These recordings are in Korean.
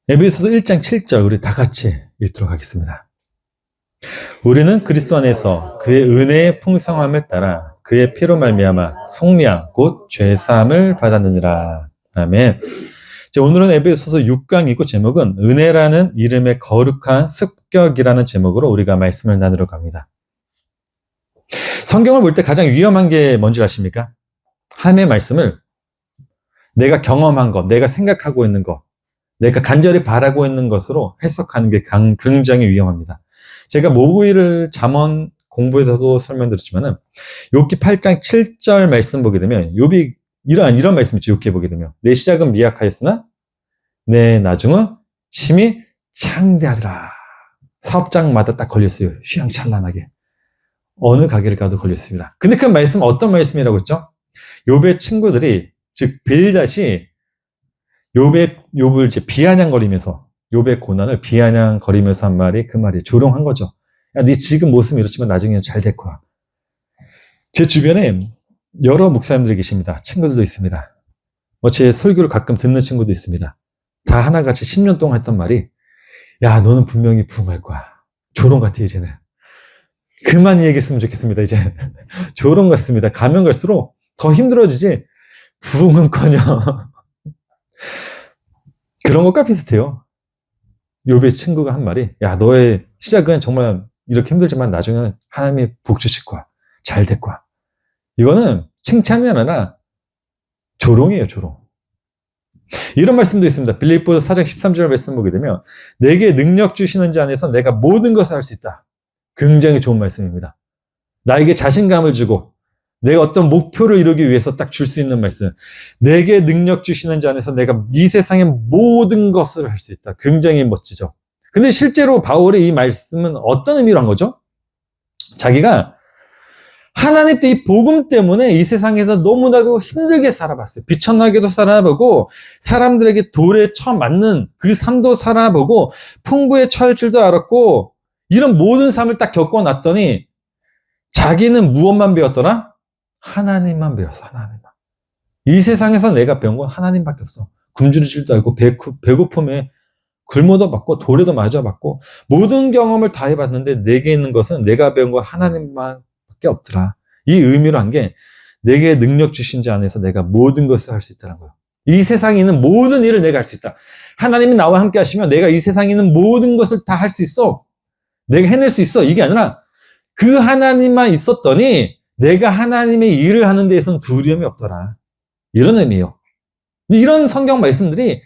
에베소서 1장 7절 우리 다 같이 읽도록 하겠습니다. 우리는 그리스도 안에서 그의 은혜의 풍성함을 따라 그의 피로 말미암아 속량 곧 죄사함을 받았느니라. 아멘. 오늘은 에베소서 6강이고 제목은 은혜라는 이름의 거룩한 습격이라는 제목으로 우리가 말씀을 나누러 갑니다. 성경을 볼 때 가장 위험한 게 뭔지 아십니까? 하나님의 말씀을 내가 경험한 것, 내가 생각하고 있는 것, 내가 간절히 바라고 있는 것으로 해석하는 게 굉장히 위험합니다. 제가 모구일을 잠언 공부에서도 설명드렸지만은 욥기 8장 7절 말씀 보게 되면 욥이 이런 말씀 있죠. 욥기에 보게 되면 내 시작은 미약하였으나 내 나중은 심히 창대하더라. 사업장마다 딱 걸렸어요. 휘황찬란하게. 어느 가게를 가도 걸렸습니다. 근데 그 말씀은 어떤 말씀이라고 했죠? 욥의 친구들이 즉 빌닷이 욥을 이제 비아냥거리면서 욥의 고난을 비아냥거리면서 한 말이 그 말이 조롱한 거죠. 야, 네 지금 모습은 이렇지만 나중에는 잘 될 거야. 제 주변에 여러 목사님들이 계십니다. 친구들도 있습니다. 제 설교를 가끔 듣는 친구도 있습니다. 다 하나같이 10년 동안 했던 말이 야, 너는 분명히 부흥할 거야. 조롱 같아 이제는. 그만 얘기했으면 좋겠습니다. 이제 조롱 같습니다. 가면 갈수록 더 힘들어지지 부흥은커녕 그런 것과 비슷해요. 욥의 친구가 한 말이 야, 너의 시작은 정말 이렇게 힘들지만 나중에는 하나님이 복 주실 거야. 잘 될 거야. 이거는 칭찬이 아니라 조롱이에요. 조롱. 이런 말씀도 있습니다. 빌립보서 4장 13절 말씀 보게 되면 내게 능력 주시는 자 안에서 내가 모든 것을 할 수 있다. 굉장히 좋은 말씀입니다. 나에게 자신감을 주고 내가 어떤 목표를 이루기 위해서 딱 줄 수 있는 말씀. 내게 능력 주시는 자 안에서 내가 이 세상의 모든 것을 할 수 있다. 굉장히 멋지죠. 근데 실제로 바울의 이 말씀은 어떤 의미로 한 거죠? 자기가 하나님 때 이 복음 때문에 이 세상에서 너무나도 힘들게 살아봤어요. 비천하게도 살아보고 사람들에게 돌에 쳐맞는 그 삶도 살아보고 풍부에 처할 줄도 알았고 이런 모든 삶을 딱 겪어놨더니 자기는 무엇만 배웠더라? 하나님만 배웠어. 하나님만. 이 세상에서 내가 배운 건 하나님밖에 없어. 굶주릴 줄도 알고 배고픔에 굶어도 받고 돌에도 맞아봤고 모든 경험을 다 해봤는데 내게 있는 것은 내가 배운 건 하나님만밖에 없더라. 이 의미로 한 게 내게 능력 주신 자 안에서 내가 모든 것을 할 수 있다는 거예요. 이 세상에 있는 모든 일을 내가 할 수 있다. 하나님이 나와 함께 하시면 내가 이 세상에 있는 모든 것을 다 할 수 있어. 내가 해낼 수 있어. 이게 아니라 그 하나님만 있었더니 내가 하나님의 일을 하는 데에서는 두려움이 없더라. 이런 의미예요. 이런 성경 말씀들이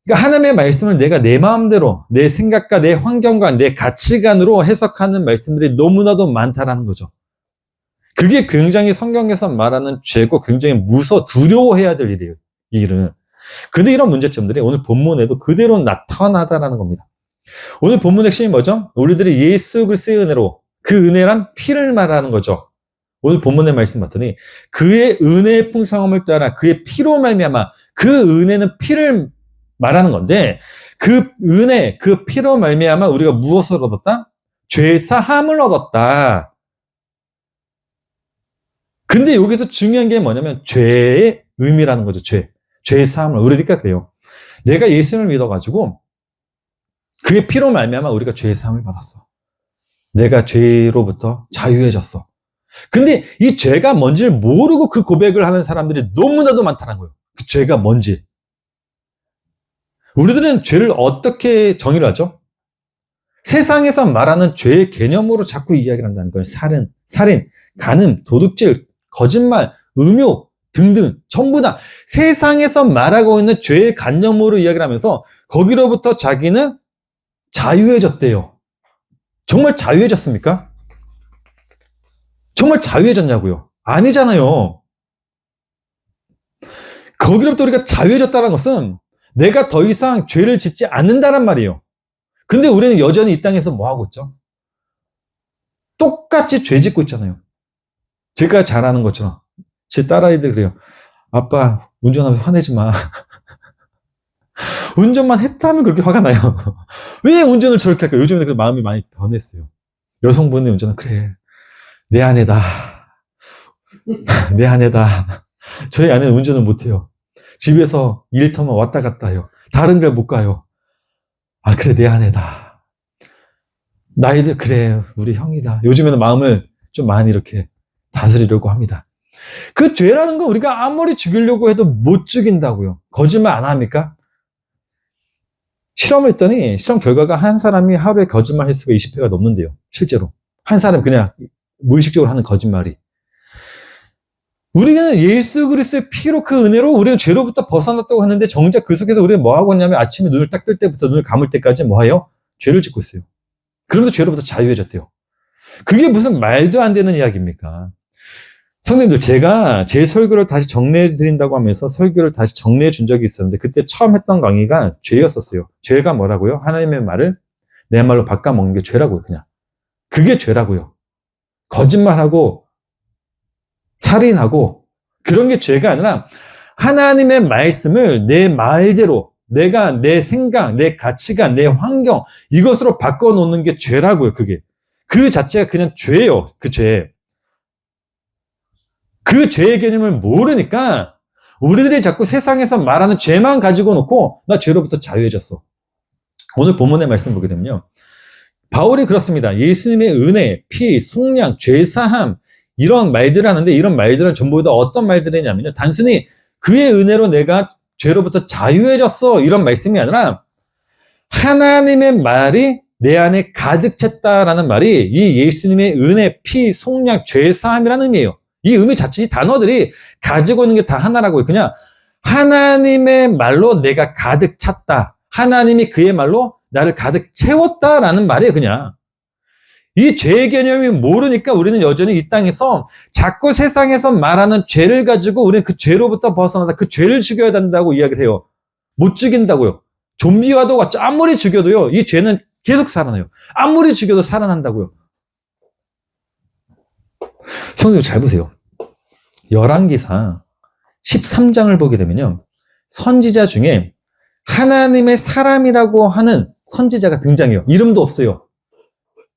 그러니까 하나님의 말씀을 내가 내 마음대로 내 생각과 내 환경과 내 가치관으로 해석하는 말씀들이 너무나도 많다라는 거죠. 그게 굉장히 성경에서 말하는 죄고 굉장히 두려워해야 될 일이에요. 이 일은. 근데 이런 문제점들이 오늘 본문에도 그대로 나타나다라는 겁니다. 오늘 본문 핵심이 뭐죠? 우리들이 예수 그리스도의 은혜로 그 은혜란 피를 말하는 거죠. 오늘 본문의 말씀 봤더니 그의 은혜의 풍성함을 따라 그의 피로 말미암아 그 은혜는 피를 말하는 건데 그 은혜, 그 피로 말미암아 우리가 무엇을 얻었다? 죄사함을 얻었다. 근데 여기서 중요한 게 뭐냐면 죄의 의미라는 거죠. 죄사함을. 우리니까 그래요. 내가 예수님을 믿어가지고 그의 피로 말미암아 우리가 죄사함을 받았어. 내가 죄로부터 자유해졌어. 근데 이 죄가 뭔지를 모르고 그 고백을 하는 사람들이 너무나도 많다는 거예요. 그 죄가 뭔지. 우리들은 죄를 어떻게 정의를 하죠? 세상에서 말하는 죄의 개념으로 자꾸 이야기를 한다는 거예요. 살인, 간음, 도둑질, 거짓말, 음욕 등등 전부 다 세상에서 말하고 있는 죄의 관념으로 이야기를 하면서 거기로부터 자기는 자유해졌대요. 정말 자유해졌습니까? 정말 자유해졌냐고요? 아니잖아요. 거기로부터 우리가 자유해졌다는 것은 내가 더 이상 죄를 짓지 않는다란 말이에요. 근데 우리는 여전히 이 땅에서 뭐 하고 있죠? 똑같이 죄 짓고 있잖아요. 제가 잘 아는 것처럼 제 딸아이들 그래요. 아빠 운전하면 화내지 마. 운전만 했다면 그렇게 화가 나요. 왜 운전을 저렇게 할까? 요즘에는 그 마음이 많이 변했어요. 여성분의 운전은 그래. 내 아내다. 내 아내다. 저희 아내는 운전을 못해요. 집에서 1터만 왔다 갔다 해요. 다른 데를 못 가요. 아, 그래, 내 아내다. 나이들, 그래, 우리 형이다. 요즘에는 마음을 좀 많이 이렇게 다스리려고 합니다. 그 죄라는 건 우리가 아무리 죽이려고 해도 못 죽인다고요. 거짓말 안 합니까? 실험을 했더니 실험 결과가 한 사람이 하루에 거짓말 횟수가 20회가 넘는데요. 실제로. 한 사람 그냥 무의식적으로 하는 거짓말이. 우리는 예수 그리스도의 피로 그 은혜로 우리는 죄로부터 벗어났다고 하는데 정작 그 속에서 우리는 뭐 하고 있냐면 아침에 눈을 딱 뜰 때부터 눈을 감을 때까지 뭐 해요? 죄를 짓고 있어요. 그러면서 죄로부터 자유해졌대요. 그게 무슨 말도 안 되는 이야기입니까? 성도님들, 제가 제 설교를 다시 정리해 드린다고 하면서 설교를 다시 정리해 준 적이 있었는데 그때 처음 했던 강의가 죄였었어요. 죄가 뭐라고요? 하나님의 말을 내 말로 바꿔먹는 게 죄라고요. 그냥. 그게 죄라고요. 거짓말하고 살인하고 그런 게 죄가 아니라 하나님의 말씀을 내 말대로 내가 내 생각, 내 가치관, 내 환경 이것으로 바꿔놓는 게 죄라고요. 그게. 그 자체가 그냥 죄예요. 그 죄. 그 죄의 개념을 모르니까 우리들이 자꾸 세상에서 말하는 죄만 가지고 놓고 나 죄로부터 자유해졌어. 오늘 본문의 말씀 보게 되면요. 바울이 그렇습니다. 예수님의 은혜, 피, 속량, 죄사함 이런 말들을 하는데 이런 말들은 전부 다 어떤 말들이냐면요. 단순히 그의 은혜로 내가 죄로부터 자유해졌어 이런 말씀이 아니라 하나님의 말이 내 안에 가득 찼다라는 말이 이 예수님의 은혜, 피, 속량, 죄사함이라는 의미예요. 이 의미 자체, 이 단어들이 가지고 있는 게 다 하나라고요. 그냥 하나님의 말로 내가 가득 찼다. 하나님이 그의 말로 나를 가득 채웠다라는 말이에요, 그냥. 이 죄의 개념이 모르니까 우리는 여전히 이 땅에서 자꾸 세상에서 말하는 죄를 가지고 우리는 그 죄로부터 벗어나다 그 죄를 죽여야 된다고 이야기를 해요. 못 죽인다고요. 좀비와도 같죠. 아무리 죽여도요, 이 죄는 계속 살아나요. 아무리 죽여도 살아난다고요. 성경 잘 보세요. 열왕기상 13장을 보게 되면요. 선지자 중에 하나님의 사람이라고 하는 선지자가 등장해요. 이름도 없어요.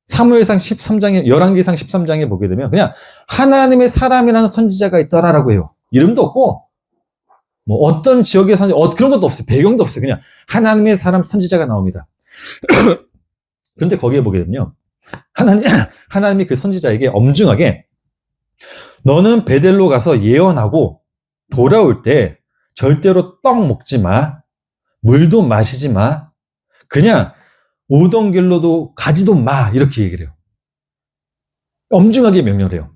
사무엘상 13장에, 열왕기상 13장에 보게 되면 그냥 하나님의 사람이라는 선지자가 있더라라고 해요. 이름도 없고, 뭐 어떤 지역의 선지자, 그런 것도 없어요. 배경도 없어요. 그냥 하나님의 사람 선지자가 나옵니다. 그런데 거기에 보게 되면요. 하나님이 그 선지자에게 엄중하게 너는 베델로 가서 예언하고 돌아올 때 절대로 떡 먹지 마. 물도 마시지 마. 그냥 오던 길로도 가지도 마. 이렇게 얘기를 해요. 엄중하게 명령을 해요.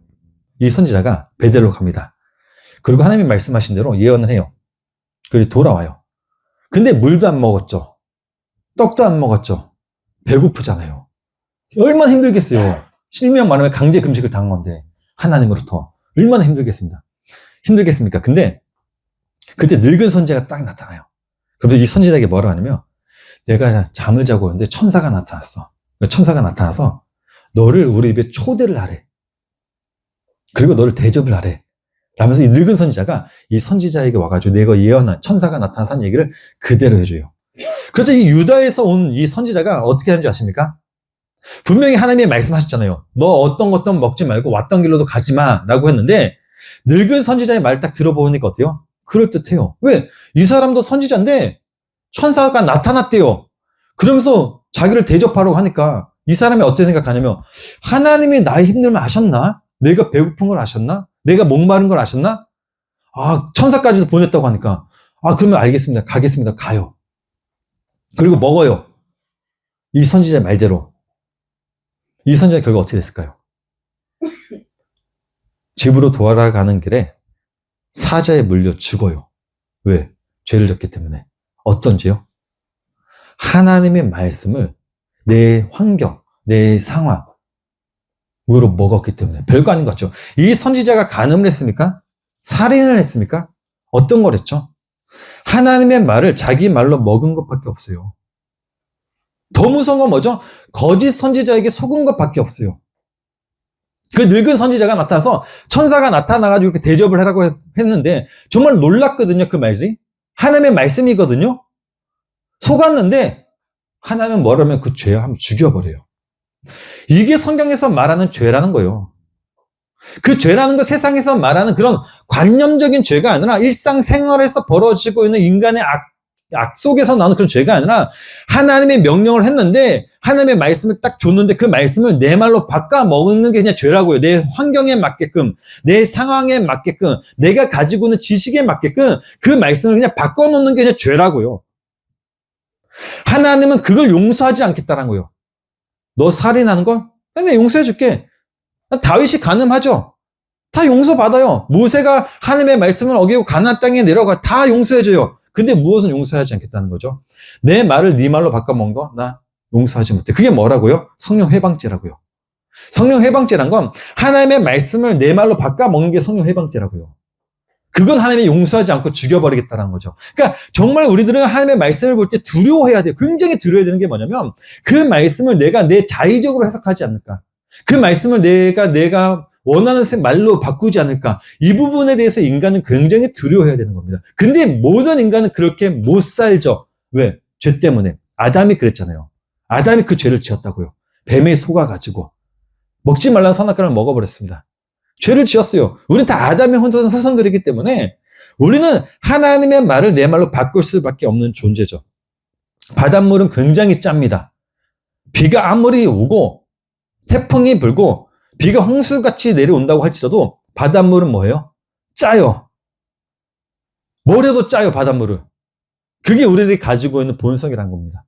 이 선지자가 베델로 갑니다. 그리고 하나님이 말씀하신 대로 예언을 해요. 그리고 돌아와요. 근데 물도 안 먹었죠. 떡도 안 먹었죠. 배고프잖아요. 얼마나 힘들겠어요. 실명 말하면 강제 금식을 당한 건데 하나님으로부터 얼마나 힘들겠습니까? 근데 그때 늙은 선지자가 딱 나타나요. 그런데 이 선지자에게 뭐라 하냐면 내가 잠을 자고 있는데 천사가 나타났어. 천사가 나타나서 너를 우리 집에 초대를 하래. 그리고 너를 대접을 하래. 라면서 이 늙은 선지자가 이 선지자에게 와가지고 내가 예언한 천사가 나타나서 한 얘기를 그대로 해줘요. 그래서 이 유다에서 온 이 선지자가 어떻게 하는지 아십니까? 분명히 하나님이 말씀하셨잖아요. 너 어떤 것도 먹지 말고 왔던 길로도 가지 마 라고 했는데 늙은 선지자의 말 딱 들어보니까 어때요? 그럴듯해요. 왜? 이 사람도 선지자인데 천사가 나타났대요. 그러면서 자기를 대접하려고 하니까 이 사람이 어떻게 생각하냐면 하나님이 나의 힘듦을 아셨나? 내가 배고픈 걸 아셨나? 내가 목마른 걸 아셨나? 아, 천사까지도 보냈다고 하니까 아, 그러면 알겠습니다. 가겠습니다. 가요. 그리고 먹어요. 이 선지자의 말대로. 이 선지자의 결과 어떻게 됐을까요? 집으로 돌아가는 길에 사자에 물려 죽어요. 왜? 죄를 졌기 때문에. 어떤 죄요? 하나님의 말씀을 내 환경, 내 상황으로 먹었기 때문에. 별거 아닌 것 같죠? 이 선지자가 간음을 했습니까? 살인을 했습니까? 어떤 걸 했죠? 하나님의 말을 자기 말로 먹은 것밖에 없어요. 더 무서운 건 뭐죠? 거짓 선지자에게 속은 것밖에 없어요. 그 늙은 선지자가 나타나서 천사가 나타나가지고 이렇게 대접을 하라고 했는데 정말 놀랐거든요. 그 말이 하나님의 말씀이거든요. 속았는데 하나님은 뭐라면 그 죄를 한번 죽여버려요. 이게 성경에서 말하는 죄라는 거예요. 그 죄라는 건 세상에서 말하는 그런 관념적인 죄가 아니라 일상생활에서 벌어지고 있는 인간의 약속에서 나오는 그런 죄가 아니라 하나님의 명령을 했는데 하나님의 말씀을 딱 줬는데 그 말씀을 내 말로 바꿔 먹는 게 그냥 죄라고요. 내 환경에 맞게끔, 내 상황에 맞게끔, 내가 가지고 있는 지식에 맞게끔 그 말씀을 그냥 바꿔놓는 게 그냥 죄라고요. 하나님은 그걸 용서하지 않겠다는 거예요. 너 살인하는 걸? 내가 용서해줄게. 다윗이 간음하죠. 다 용서받아요. 모세가 하나님의 말씀을 어기고 가나안 땅에 내려가 다 용서해줘요. 근데 무엇은 용서하지 않겠다는 거죠? 내 말을 네 말로 바꿔먹은 거 나 용서하지 못해. 그게 뭐라고요? 성령 해방죄라고요. 성령 해방죄란 건 하나님의 말씀을 내 말로 바꿔먹는 게 성령 해방죄라고요. 그건 하나님이 용서하지 않고 죽여버리겠다는 거죠. 그러니까 정말 우리들은 하나님의 말씀을 볼 때 두려워해야 돼요. 굉장히 두려워해야 되는 게 뭐냐면 그 말씀을 내가 내 자의적으로 해석하지 않을까. 그 말씀을 내가 원하는 말로 바꾸지 않을까. 이 부분에 대해서 인간은 굉장히 두려워해야 되는 겁니다. 근데 모든 인간은 그렇게 못 살죠. 왜? 죄 때문에. 아담이 그랬잖아요. 아담이 그 죄를 지었다고요. 뱀에 속아가지고 먹지 말라는 선악과를 먹어버렸습니다. 죄를 지었어요. 우리는 다 아담의 후손들이기 때문에 우리는 하나님의 말을 내 말로 바꿀 수밖에 없는 존재죠. 바닷물은 굉장히 짭니다. 비가 아무리 오고 태풍이 불고 비가 홍수같이 내려온다고 할지라도 바닷물은 뭐예요? 짜요. 뭐래도 짜요, 바닷물은. 그게 우리들이 가지고 있는 본성이라는 겁니다.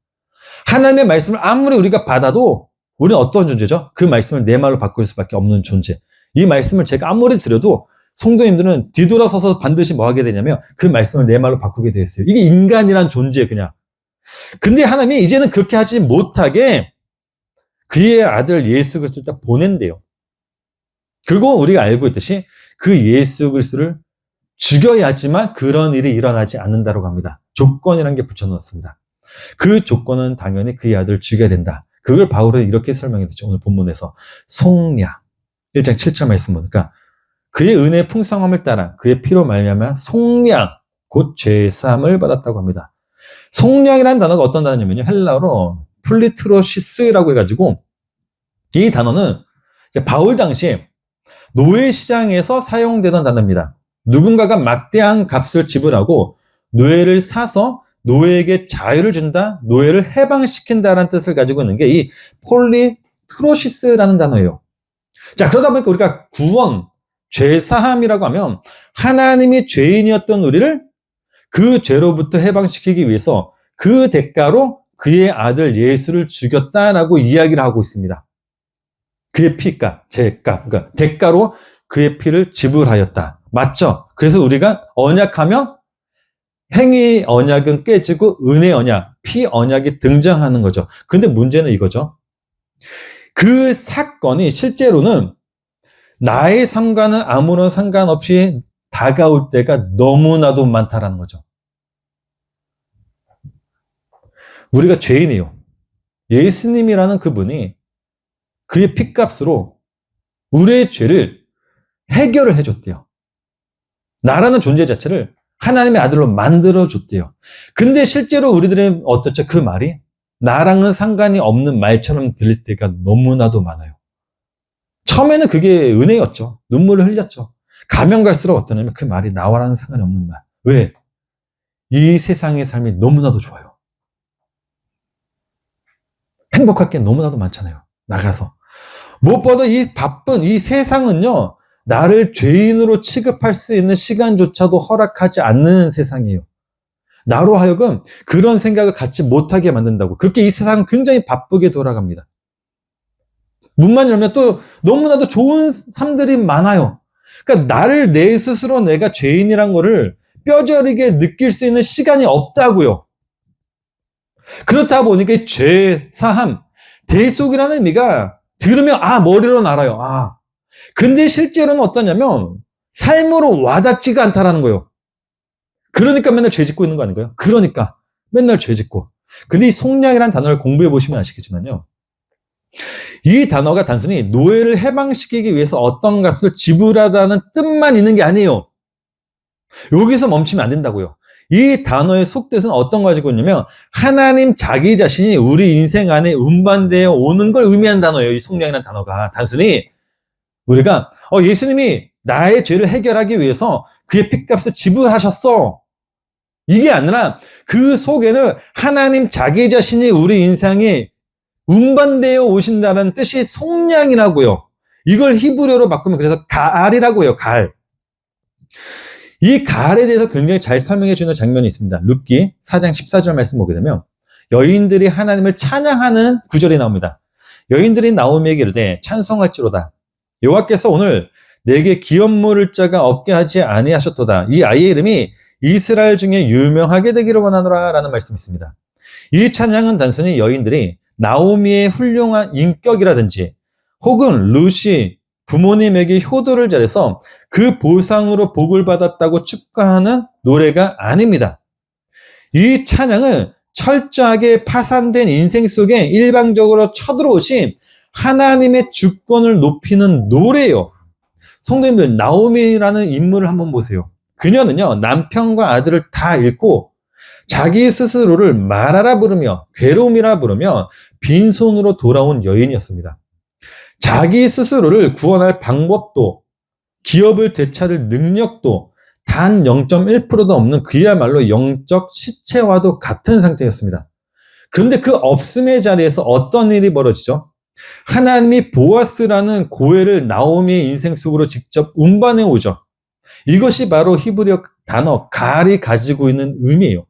하나님의 말씀을 아무리 우리가 받아도 우리는 어떤 존재죠? 그 말씀을 내 말로 바꿀 수밖에 없는 존재. 이 말씀을 제가 아무리 드려도 성도님들은 뒤돌아서서 반드시 뭐 하게 되냐면 그 말씀을 내 말로 바꾸게 되어 있어요. 이게 인간이란 존재예요, 그냥. 근데 하나님이 이제는 그렇게 하지 못하게 그의 아들 예수 그리스도를 딱 보낸대요. 그리고 우리가 알고 있듯이 그 예수 그리스도를 죽여야지만 그런 일이 일어나지 않는다고 합니다. 조건이라는 게 붙여놓았습니다. 그 조건은 당연히 그의 아들을 죽여야 된다. 그걸 바울은 이렇게 설명했죠. 오늘 본문에서 속량 1장 7절 말씀 보니까 그의 은혜의 풍성함을 따라 그의 피로 말미암아 속량 곧 죄사함을 받았다고 합니다. 속량이라는 단어가 어떤 단어냐면요. 헬라어로 플리트로시스라고 해가지고 이 단어는 바울 당시에 노예 시장에서 사용되던 단어입니다. 누군가가 막대한 값을 지불하고 노예를 사서 노예에게 자유를 준다, 노예를 해방시킨다라는 뜻을 가지고 있는 게 이 폴리트로시스라는 단어예요. 자, 그러다 보니까 우리가 구원, 죄사함이라고 하면 하나님이 죄인이었던 우리를 그 죄로부터 해방시키기 위해서 그 대가로 그의 아들 예수를 죽였다라고 이야기를 하고 있습니다. 그의 피값, 죄값, 그러니까 대가로 그의 피를 지불하였다. 맞죠? 그래서 우리가 언약하면 행위 언약은 깨지고 은혜 언약, 피 언약이 등장하는 거죠. 근데 문제는 이거죠. 그 사건이 실제로는 나의 삶과는 아무런 상관없이 다가올 때가 너무나도 많다라는 거죠. 우리가 죄인이에요. 예수님이라는 그분이 그의 피값으로 우리의 죄를 해결을 해줬대요. 나라는 존재 자체를 하나님의 아들로 만들어줬대요. 근데 실제로 우리들은 어떻죠? 그 말이 나랑은 상관이 없는 말처럼 들릴 때가 너무나도 많아요. 처음에는 그게 은혜였죠. 눈물을 흘렸죠. 가면 갈수록 어떠냐면 그 말이 나와라는 상관이 없는 말. 왜? 이 세상의 삶이 너무나도 좋아요. 행복할 게 너무나도 많잖아요. 나가서. 무엇보다 이 바쁜 이 세상은요, 나를 죄인으로 취급할 수 있는 시간조차도 허락하지 않는 세상이에요. 나로 하여금 그런 생각을 갖지 못하게 만든다고. 그렇게 이 세상은 굉장히 바쁘게 돌아갑니다. 문만 열면 또 너무나도 좋은 삶들이 많아요. 그러니까 나를 내 스스로 내가 죄인이란 거를 뼈저리게 느낄 수 있는 시간이 없다고요. 그렇다 보니까 죄, 사함, 대속이라는 의미가 들으면 머리로는 알아요. 근데 실제로는 어떠냐면 삶으로 와닿지가 않다라는 거예요. 그러니까 맨날 죄 짓고 있는 거 아닌가요? 그러니까 맨날 죄 짓고. 근데 이 속량이라는 단어를 공부해 보시면 아시겠지만요. 이 단어가 단순히 노예를 해방시키기 위해서 어떤 값을 지불하다는 뜻만 있는 게 아니에요. 여기서 멈추면 안 된다고요. 이 단어의 속뜻은 어떤 거 가지고 있냐면 하나님 자기 자신이 우리 인생 안에 운반되어 오는 걸 의미하는 단어예요. 이 속량이라는 단어가. 단순히 우리가 예수님이 나의 죄를 해결하기 위해서 그의 핏값을 지불하셨어. 이게 아니라 그 속에는 하나님 자기 자신이 우리 인생에 운반되어 오신다는 뜻이 속량이라고요. 이걸 히브리어로 바꾸면 그래서 갈이라고 해요. 갈. 이 갈에 대해서 굉장히 잘 설명해 주는 장면이 있습니다. 룻기 4장 14절 말씀 보게 되면 여인들이 하나님을 찬양하는 구절이 나옵니다. 여인들이 나오미에게 이르되 찬송할지로다. 여호와께서 오늘 내게 기업 물을 자가 없게 하지 아니하셨도다. 이 아이의 이름이 이스라엘 중에 유명하게 되기를 원하노라 라는 말씀이 있습니다. 이 찬양은 단순히 여인들이 나오미의 훌륭한 인격이라든지 혹은 룻이 부모님에게 효도를 잘해서 그 보상으로 복을 받았다고 축하하는 노래가 아닙니다. 이 찬양은 철저하게 파산된 인생 속에 일방적으로 쳐들어오신 하나님의 주권을 높이는 노래예요. 성도님들, 나오미라는 인물을 한번 보세요. 그녀는요, 남편과 아들을 다 잃고 자기 스스로를 마라라 부르며 괴로움이라 부르며 빈손으로 돌아온 여인이었습니다. 자기 스스로를 구원할 방법도 기업을 되찾을 능력도 단 0.1%도 없는 그야말로 영적 시체와도 같은 상태였습니다. 그런데 그 없음의 자리에서 어떤 일이 벌어지죠? 하나님이 보아스라는 고해를 나오미의 인생 속으로 직접 운반해 오죠. 이것이 바로 히브리어 단어 갈이 가지고 있는 의미예요.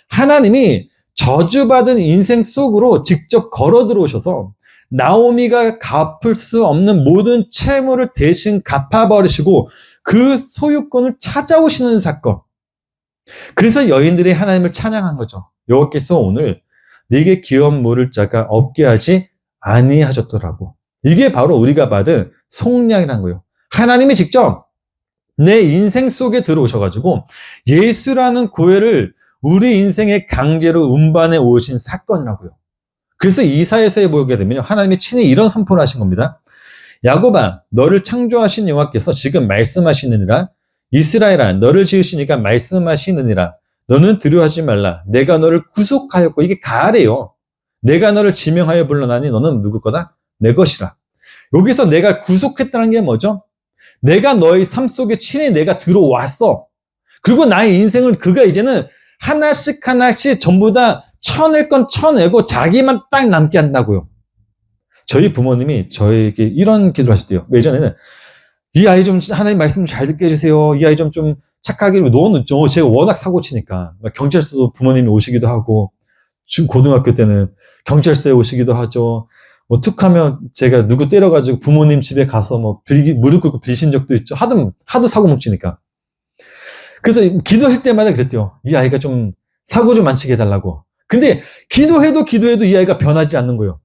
하나님이 저주받은 인생 속으로 직접 걸어 들어오셔서 나오미가 갚을 수 없는 모든 채무를 대신 갚아버리시고 그 소유권을 찾아오시는 사건. 그래서 여인들이 하나님을 찬양한 거죠. 여호와께서 오늘 네게 기업 물을 자가 없게 하지 아니하셨더라고. 이게 바로 우리가 받은 속량이라는 거예요. 하나님이 직접 내 인생 속에 들어오셔가지고 예수라는 고해를 우리 인생에 강제로 운반해 오신 사건이라고요. 그래서 이사야서에 보게 되면 하나님이 친히 이런 선포를 하신 겁니다. 야곱아, 너를 창조하신 여호와께서 지금 말씀하시느니라. 이스라엘아, 너를 지으시니까 말씀하시느니라. 너는 두려워하지 말라. 내가 너를 구속하였고, 이게 가래요. 내가 너를 지명하여 불러나니 너는 누구 거다? 내 것이라. 여기서 내가 구속했다는 게 뭐죠? 내가 너의 삶 속에 친히 내가 들어왔어. 그리고 나의 인생을 그가 이제는 하나씩 하나씩 전부 다 쳐낼 건 쳐내고 자기만 딱 남게 한다고요. 저희 부모님이 저에게 이런 기도를 하셨대요. 예전에는 이 아이 좀 하나님 말씀 잘 듣게 해주세요. 이 아이 좀 착하게 너는 제가 워낙 사고 치니까 경찰서도 부모님이 오시기도 하고 고등학교 때는 경찰서에 오시기도 하죠. 뭐 툭하면 제가 누구 때려가지고 부모님 집에 가서 뭐 무릎 꿇고 빌신 적도 있죠. 하도 사고 뭉치니까. 그래서 기도할 때마다 그랬대요. 이 아이가 좀 사고 좀 안 치게 해달라고. 근데 기도해도 이 아이가 변하지 않는 거예요.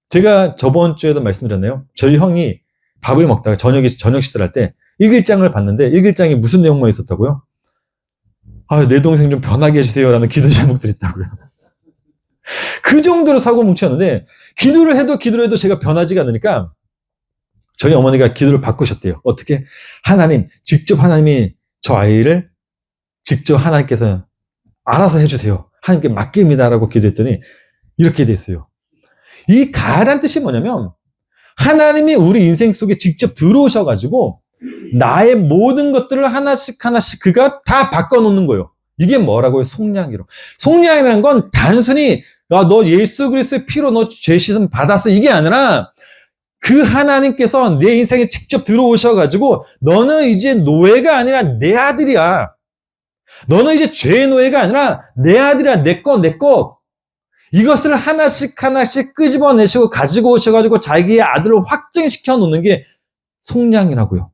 제가 저번 주에도 말씀드렸나요? 저희 형이 밥을 먹다가 저녁 식사를 할 때 일기장을 봤는데 일기장에 무슨 내용만 있었다고요? 아, 내 동생 좀 변하게 해주세요라는 기도 제목들이 있다고요. 그 정도로 사고 뭉쳤는데 기도를 해도 제가 변하지가 않으니까 저희 어머니가 기도를 바꾸셨대요. 어떻게? 직접 하나님이 저 아이를 직접 하나님께서 알아서 해주세요. 하나님께 맡깁니다라고 기도했더니 이렇게 됐어요. 이 가란 뜻이 뭐냐면 하나님이 우리 인생 속에 직접 들어오셔가지고 나의 모든 것들을 하나씩 그가 다 바꿔놓는 거예요. 이게 뭐라고요? 속량이로. 속량이라는 건 단순히 너 예수 그리스도의 피로 너 죄 씻음 받았어 이게 아니라 그 하나님께서 내 인생에 직접 들어오셔가지고 너는 이제 노예가 아니라 내 아들이야. 너는 이제 죄의 노예가 아니라 내 아들이야. 내 거. 이것을 하나씩 끄집어내시고 가지고 오셔가지고 자기의 아들을 확증시켜 놓는 게 속량이라고요.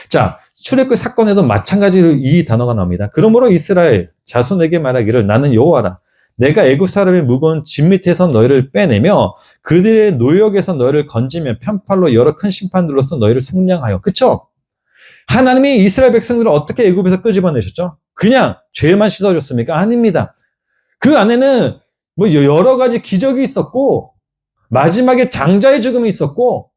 자, 출애굽 사건에도 마찬가지로 이 단어가 나옵니다. 그러므로 이스라엘 자손에게 말하기를 나는 여호와라. 내가 애굽 사람의 무거운 짐 밑에서 너희를 빼내며 그들의 노역에서 너희를 건지며 편팔로 여러 큰 심판들로서 너희를 속량하여. 그쵸? 하나님이 이스라엘 백성들을 어떻게 애굽에서 끄집어내셨죠? 그냥 죄만 씻어줬습니까? 아닙니다. 그 안에는 뭐 여러 가지 기적이 있었고 마지막에 장자의 죽음이 있었고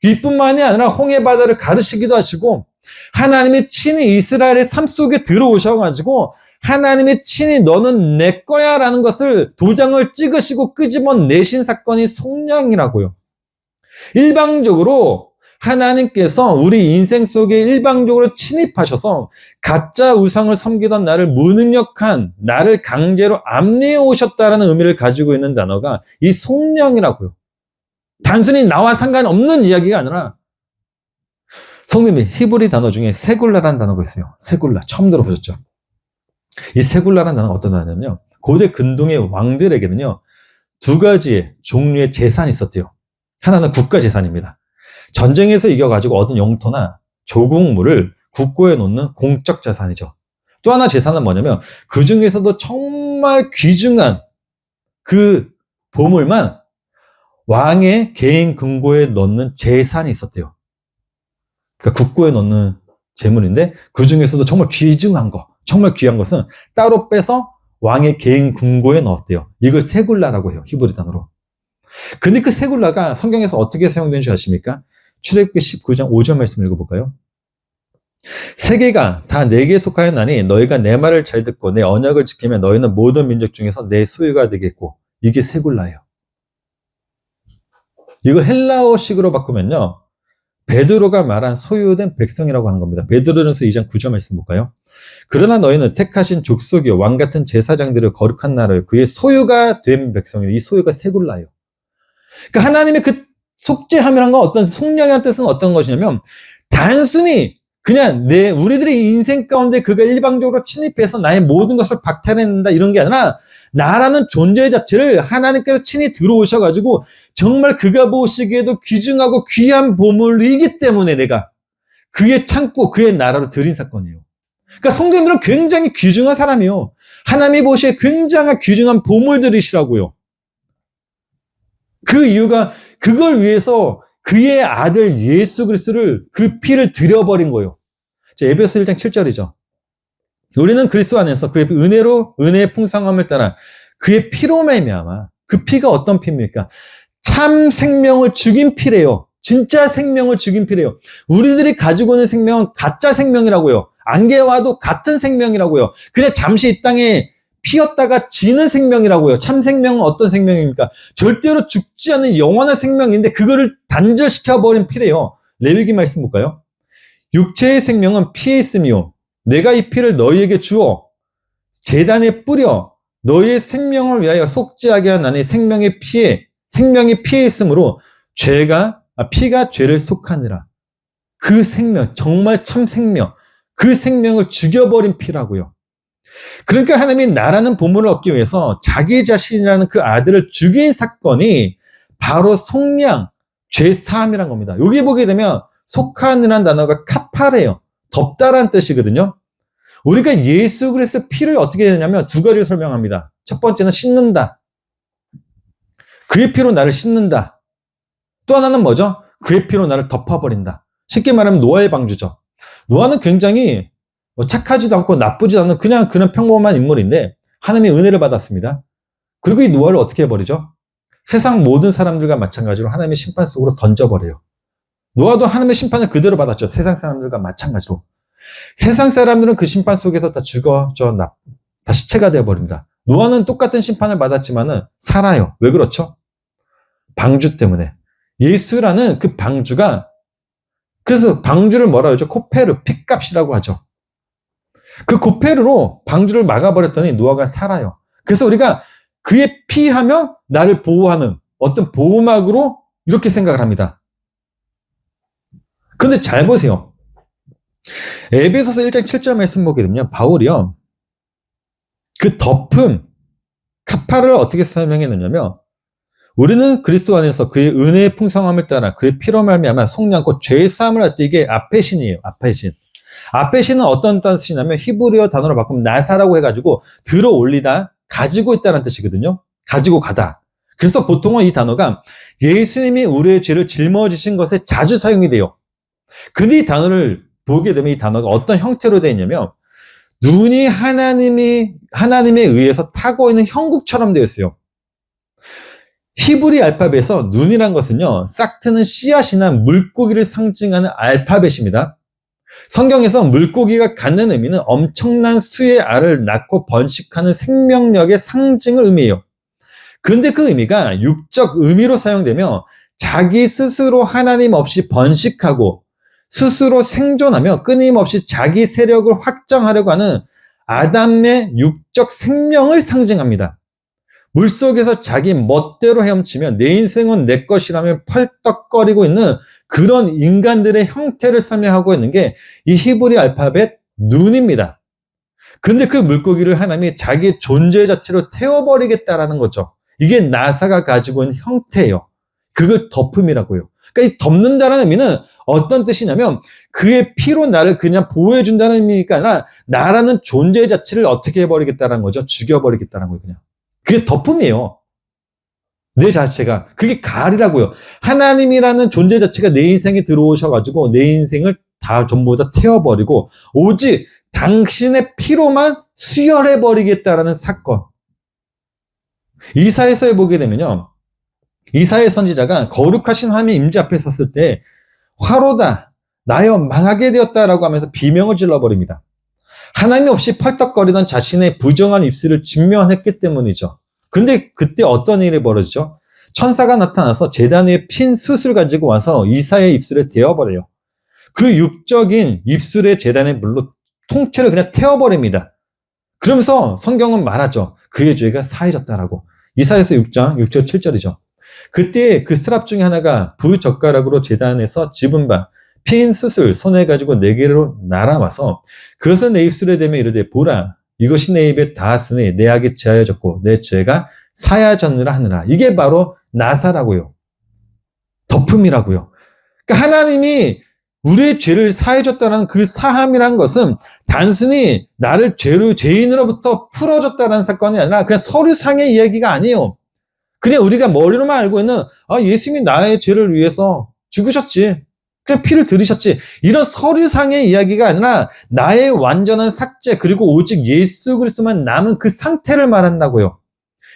이뿐만이 아니라 홍해 바다를 가르시기도 하시고 하나님이 친히 이스라엘의 삶 속에 들어오셔가지고 하나님이 친히 너는 내 거야 라는 것을 도장을 찍으시고 끄집어내신 사건이 속량이라고요. 일방적으로 하나님께서 우리 인생 속에 일방적으로 침입하셔서 가짜 우상을 섬기던 나를 무능력한, 나를 강제로 압리해 오셨다라는 의미를 가지고 있는 단어가 이 성령이라고요. 단순히 나와 상관없는 이야기가 아니라, 성님이 히브리 단어 중에 세굴라라는 단어가 있어요. 세굴라. 처음 들어보셨죠? 이 세굴라라는 단어가 어떤 단어냐면요, 고대 근동의 왕들에게는요, 두 가지의 종류의 재산이 있었대요. 하나는 국가 재산입니다. 전쟁에서 이겨가지고 얻은 영토나 조국물을 국고에 놓는 공적 재산이죠. 또 하나 재산은 뭐냐면 그 중에서도 정말 귀중한 그 보물만 왕의 개인 금고에 넣는 재산이 있었대요. 그러니까 국고에 넣는 재물인데 그 중에서도 정말 귀중한 거, 정말 귀한 것은 따로 빼서 왕의 개인 금고에 넣었대요. 이걸 세굴라라고 해요. 히브리 단어로. 근데 그 세굴라가 성경에서 어떻게 사용되는지 아십니까? 출애굽기 19장 5절 말씀 읽어볼까요? 세계가 다 내게 속하였나니 너희가 내 말을 잘 듣고 내 언약을 지키면 너희는 모든 민족 중에서 내 소유가 되겠고, 이게 세굴라예요. 이걸 헬라어식으로 바꾸면요, 베드로가 말한 소유된 백성이라고 하는 겁니다. 베드로전서 2장 9절 말씀 볼까요? 그러나 너희는 택하신 족속이요 왕 같은 제사장들을 거룩한 나라요 그의 소유가 된 백성이요. 이 소유가 세굴라예요. 그러니까 하나님의 그 속죄함이란 건 어떤, 속량이라는 뜻은 어떤 것이냐면 단순히 그냥 우리들의 인생 가운데 그가 일방적으로 침입해서 나의 모든 것을 박탈해낸다 이런 게 아니라, 나라는 존재 자체를 하나님께서 친히 들어오셔가지고 정말 그가 보시기에도 귀중하고 귀한 보물이기 때문에 내가 그의 창고, 그의 나라로 드린 사건이에요. 그러니까 성도님들은 굉장히 귀중한 사람이에요. 하나님이 보시기에 굉장한 귀중한 보물들이시라고요. 그 이유가 그걸 위해서 그의 아들 예수 그리스도를, 그 피를 들여버린 거예요. 에베소 1장 7절이죠. 우리는 그리스도 안에서 그의 은혜로, 은혜의 풍성함을 따라 그의 피로 말미암아, 그 피가 어떤 피입니까? 참 생명을 죽인 피래요. 진짜 생명을 죽인 피래요. 우리들이 가지고 있는 생명은 가짜 생명이라고요. 안개와도 같은 생명이라고요. 그냥 잠시 이 땅에 피었다가 지는 생명이라고요. 참 생명은 어떤 생명입니까? 절대로 죽지 않는 영원한 생명인데 그거를 단절시켜버린 피래요. 레위기 말씀 볼까요? 육체의 생명은 피에 있으며 내가 이 피를 너희에게 주어 제단에 뿌려 너희의 생명을 위하여 속죄하게 한 나의 생명이 피에 있으므로 피가 죄를 속하느라. 그 생명, 정말 참 생명, 그 생명을 죽여버린 피라고요. 그러니까 하나님이 나라는 보물을 얻기 위해서 자기 자신이라는 그 아들을 죽인 사건이 바로 속량, 죄사함이란 겁니다. 여기 보게 되면 속하느라는 단어가 카파레요. 덮다라는 뜻이거든요. 우리가 예수 그리스도의 피를 어떻게 되냐면 두 가지를 설명합니다. 첫 번째는 씻는다. 그의 피로 나를 씻는다. 또 하나는 뭐죠? 그의 피로 나를 덮어버린다. 쉽게 말하면 노아의 방주죠. 노아는 굉장히 착하지도 않고 나쁘지도 않은 그냥 평범한 인물인데 하나님의 은혜를 받았습니다. 그리고 이 노아를 어떻게 해버리죠? 세상 모든 사람들과 마찬가지로 하나님의 심판 속으로 던져버려요. 노아도 하나님의 심판을 그대로 받았죠. 세상 사람들과 마찬가지로. 세상 사람들은 그 심판 속에서 다 죽어져 다 시체가 되어버립니다. 노아는 똑같은 심판을 받았지만은 살아요. 왜 그렇죠? 방주 때문에. 예수라는 그 방주가, 그래서 방주를 뭐라 그러죠? 코페르, 핏값이라고 하죠. 그 코페르로 방주를 막아버렸더니 노아가 살아요. 그래서 우리가 그의 피하면 나를 보호하는 어떤 보호막으로 이렇게 생각을 합니다. 그런데 잘 보세요. 에베소서 1장 7절 말씀 보게 되면 바울이요, 그 덮음, 카파를 어떻게 설명했느냐면 우리는 그리스도 안에서 그의 은혜의 풍성함을 따라 그의 피로 말미암아 속량고 죄의 사함을 얻되, 이게 아페신이에요. 아페신. 아페신은 어떤 뜻이냐면 히브리어 단어로 바꾸면 나사라고 해가지고 들어 올리다, 가지고 있다는 뜻이거든요. 가지고 가다. 그래서 보통은 이 단어가 예수님이 우리의 죄를 짊어지신 것에 자주 사용이 돼요. 근데 이 단어를 보게 되면 이 단어가 어떤 형태로 되어 있냐면 눈이 하나님에 의해서 타고 있는 형국처럼 되어 있어요. 히브리 알파벳에서 눈이란 것은요, 싹 트는 씨앗이나 물고기를 상징하는 알파벳입니다. 성경에서 물고기가 갖는 의미는 엄청난 수의 알을 낳고 번식하는 생명력의 상징을 의미해요. 그런데 그 의미가 육적 의미로 사용되며 자기 스스로 하나님 없이 번식하고 스스로 생존하며 끊임없이 자기 세력을 확장하려고 하는 아담의 육적 생명을 상징합니다. 물속에서 자기 멋대로 헤엄치며 내 인생은 내 것이라며 펄떡거리고 있는 그런 인간들의 형태를 설명하고 있는 게 이 히브리 알파벳 눈입니다. 근데 그 물고기를 하나님이 자기 존재 자체로 태워버리겠다라는 거죠. 이게 나사가 가지고 있는 형태예요. 그걸 덮음이라고요. 그러니까 이 덮는다는 의미는 어떤 뜻이냐면 그의 피로 나를 그냥 보호해준다는 의미가 아니라 나라는 존재 자체를 어떻게 해버리겠다는 거죠. 죽여버리겠다는 거예요. 그냥. 그게 덮음이에요. 내 자체가. 그게 갈이라고요. 하나님이라는 존재 자체가 내 인생에 들어오셔가지고 내 인생을 다 전부 다 태워버리고 오직 당신의 피로만 수혈해버리겠다라는 사건. 이사야서에 보게 되면요. 이사야 선지자가 거룩하신 하나님의 임재 앞에 섰을 때 화로다, 나여 망하게 되었다라고 하면서 비명을 질러버립니다. 하나님이 없이 펄떡거리던 자신의 부정한 입술을 직면했기 때문이죠. 근데 그때 어떤 일이 벌어지죠? 천사가 나타나서 제단 위에 핀 숯을 가지고 와서 이사야의 입술에 대어버려요. 그 육적인 입술의 제단의 물로 통째로 그냥 태워버립니다. 그러면서 성경은 말하죠. 그의 죄가 사해졌다라고. 이사야서 6장 6절 7절이죠. 그때 그 스랍 중에 하나가 부젓가락으로 제단에서 집은 바 핀 숯을 손에 가지고 내게로 날아와서 그것을 내 입술에 대며 이르되 보라 이것이 내 입에 닿았으니 내 악이 제하여졌고 내 죄가 사야졌느라 하느라. 이게 바로 나사라고요. 덮음이라고요. 그러니까 하나님이 우리의 죄를 사해줬다는 그 사함이란 것은 단순히 나를 죄인으로부터 풀어줬다는 사건이 아니라 그냥 서류상의 이야기가 아니에요. 그냥 우리가 머리로만 알고 있는 예수님이 나의 죄를 위해서 죽으셨지. 그냥 피를 들이셨지. 이런 서류상의 이야기가 아니라 나의 완전한 삭제 그리고 오직 예수 그리스도만 남은 그 상태를 말한다고요.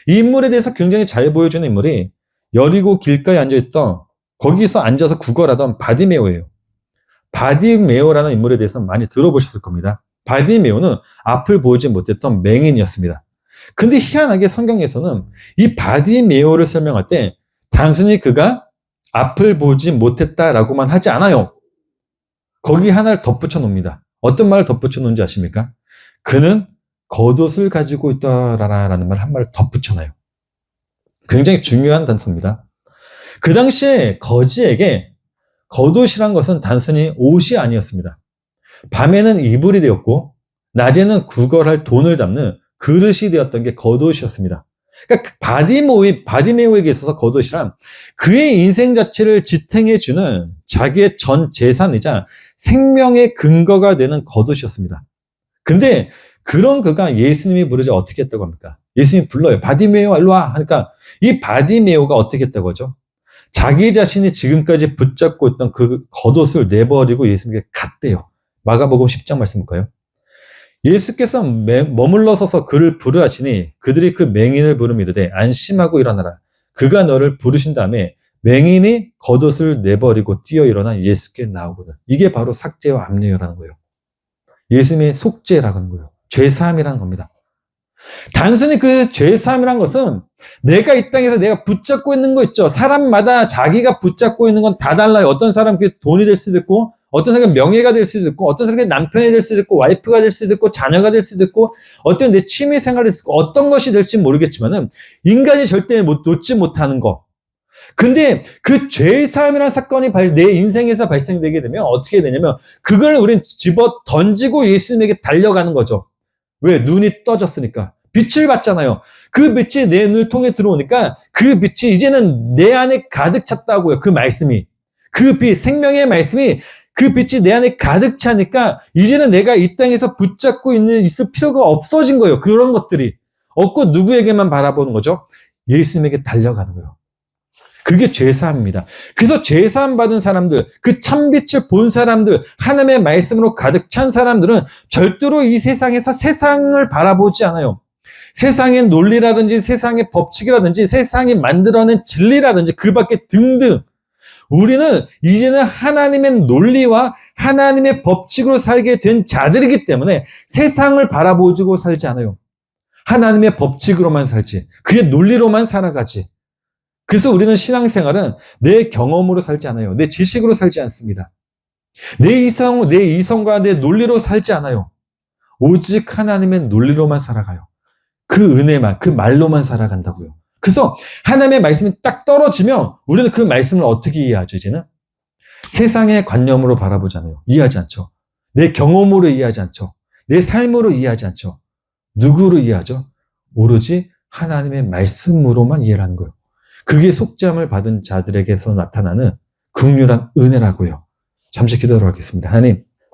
이 인물에 대해서 굉장히 잘 보여주는 인물이 여리고 길가에 앉아있던 거기서 앉아서 구걸하던 바디메오예요. 바디메오라는 인물에 대해서 많이 들어보셨을 겁니다. 바디메오는 앞을 보지 못했던 맹인이었습니다. 근데 희한하게 성경에서는 이 바디메오를 설명할 때 단순히 그가 앞을 보지 못했다라고만 하지 않아요. 거기 하나를 덧붙여 놓습니다. 어떤 말을 덧붙여 놓은지 아십니까? 그는 겉옷을 가지고 있더라라는 말 한 말을 덧붙여 놔요. 굉장히 중요한 단서입니다. 그 당시에 거지에게 겉옷이란 것은 단순히 옷이 아니었습니다. 밤에는 이불이 되었고 낮에는 구걸할 돈을 담는 그릇이 되었던 게 겉옷이었습니다. 그러니까 바디메오에게 있어서 겉옷이란 그의 인생 자체를 지탱해주는 자기의 전 재산이자 생명의 근거가 되는 겉옷이었습니다. 근데 그런 그가 예수님이 부르자 어떻게 했다고 합니까? 예수님이 불러요. 바디메오 일로 와 하니까 이 바디메오가 어떻게 했다고 하죠? 자기 자신이 지금까지 붙잡고 있던 그 겉옷을 내버리고 예수님께 갔대요. 마가복음 10장 말씀 볼까요? 예수께서 머물러 서서 그를 부르하시니 그들이 그 맹인을 부르며 이르되 안심하고 일어나라. 그가 너를 부르신 다음에 맹인이 겉옷을 내버리고 뛰어 일어나 예수께 나오거든. 이게 바로 삭제와 압류라는 거예요. 예수님의 속죄라는 하는 거예요. 죄사함이라는 겁니다. 단순히 그 죄사함이라는 것은 내가 이 땅에서 내가 붙잡고 있는 거 있죠. 사람마다 자기가 붙잡고 있는 건 다 달라요. 어떤 사람은 그게 돈이 될 수도 있고 어떤 사람은 명예가 될 수도 있고 어떤 사람은 남편이 될 수도 있고 와이프가 될 수도 있고 자녀가 될 수도 있고 어떤 내 취미 생활이 있고 어떤 것이 될지 모르겠지만은 인간이 절대 놓지 못하는 거. 근데 그 죄의 사함이라는 사건이 내 인생에서 발생되게 되면 어떻게 되냐면 그걸 우린 집어 던지고 예수님에게 달려가는 거죠. 왜? 눈이 떠졌으니까. 빛을 받잖아요. 그 빛이 내 눈을 통해 들어오니까 그 빛이 이제는 내 안에 가득 찼다고요. 그 말씀이. 그 빛, 생명의 말씀이 그 빛이 내 안에 가득 차니까 이제는 내가 이 땅에서 붙잡고 있을 필요가 없어진 거예요. 그런 것들이. 없고 누구에게만 바라보는 거죠? 예수님에게 달려가는 거예요. 그게 죄사함입니다. 그래서 죄사함 받은 사람들, 그 참빛을 본 사람들, 하나님의 말씀으로 가득 찬 사람들은 절대로 이 세상에서 세상을 바라보지 않아요. 세상의 논리라든지 세상의 법칙이라든지 세상이 만들어낸 진리라든지 그 밖에 등등. 우리는 이제는 하나님의 논리와 하나님의 법칙으로 살게 된 자들이기 때문에 세상을 바라보고 살지 않아요. 하나님의 법칙으로만 살지. 그의 논리로만 살아가지. 그래서 우리는 신앙생활은 내 경험으로 살지 않아요. 내 지식으로 살지 않습니다. 내 이성과 내 논리로 살지 않아요. 오직 하나님의 논리로만 살아가요. 그 은혜만, 그 말로만 살아간다고요. 그래서 하나님의 말씀이 딱 떨어지면 우리는 그 말씀을 어떻게 이해하죠, 이제는? 세상의 관념으로 바라보잖아요. 이해하지 않죠. 내 경험으로 이해하지 않죠. 내 삶으로 이해하지 않죠. 누구로 이해하죠? 오로지 하나님의 말씀으로만 이해를 하는 거예요. 그게 속죄함을 받은 자들에게서 나타나는 긍휼한 은혜라고요. 잠시 기도하도록 하겠습니다. 하나님,